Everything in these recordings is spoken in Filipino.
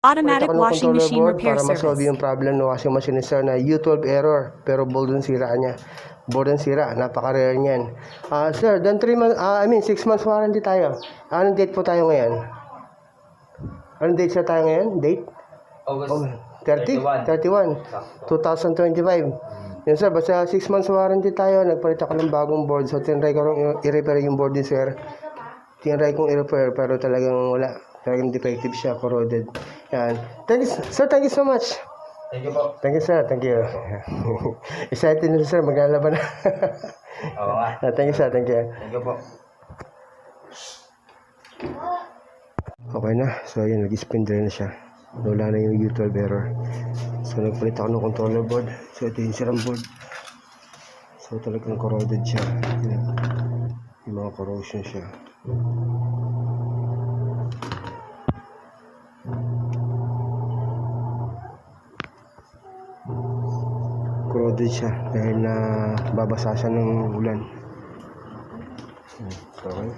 Automatic Ito ko ng washing controller machine board repair para masolve service. yung problem ng washing machine ni sir na U12 error pero board ang sira niya. Board ang sira, napaka-rare niyan. Sir, dan 6 months warranty tayo. Anong date po tayo ngayon? Anong date siya tayo ngayon? Date? August 31, 2025. Yan sir, basta 6 months warranty tayo. Nagpalit ako ng bagong board. So, tinry ko i-repair yung board ni sir. Tinry kong i-repair pero talagang wala. Talagang defective siya, corroded. Yan. Thank you, sir. Thank you so much. Thank you po. Thank you, sir. Thank you. Excited na sir. Maglalaban na. Oo nga. Thank you, sir. Thank you. Thank you po. Okay na. So, ayan. Nag-spin drain na siya. Wala na yung U12 error. So, nagpalit ako ng controller board. So, ito yung sirang board. So, talagang corroded siya. Yan. Yung mga corrosion siya. Corroded siya dahil na babasa siya ng ulan. Okay.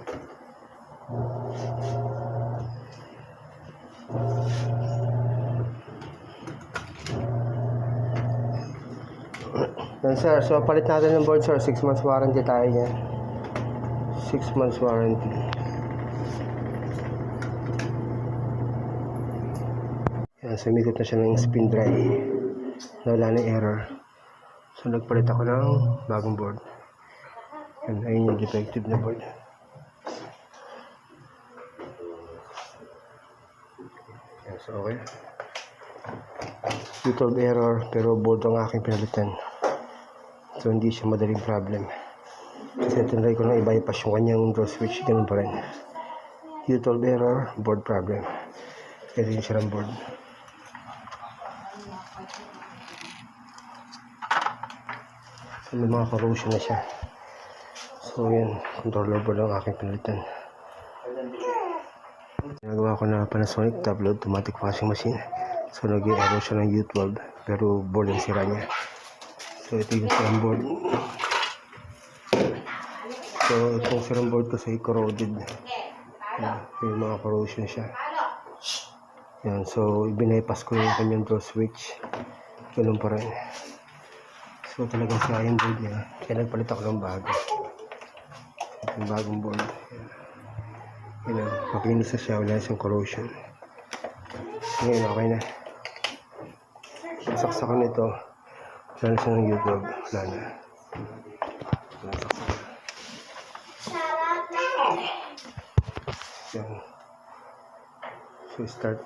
Yan sir, so palit natin ng board sir, 6 months warranty tayo niya. 6 months warranty. Yan, sumikot na siya ng spin dry. Wala na error. So nagpalit ako ng bagong board. Yan, ayun yung defective na board. Yan, so okay. U12 error pero board ang aking pinalitan. So hindi siya madaling problem. Kasi tinry ko na i-bypass yung kanyang draw switch, ganun pa rin. U12 error, board problem. Ito yung sirang board. So may mga corrosion na siya. So yan, controller board ang aking pinalitan. Ginagawa ko na Panasonic tablet automatic washing machine. So nag-error siya ng U12 pero board ang sira niya. So ito yung sirang board. So itong sirang board kasi corroded. Yan, may mga corrosion siya. Yan, so ibinypass ko yung kanyang draw switch. Ganun pa rin. So talagang sira yung board niya. Kaya nagpalit ako ng bago. Yung bagong board. Yan, makinis na siya. Wala siyang corrosion. Ngayon okay na. Saksakan nito. Wala na siya ng U12. Wala na. Yan. So start.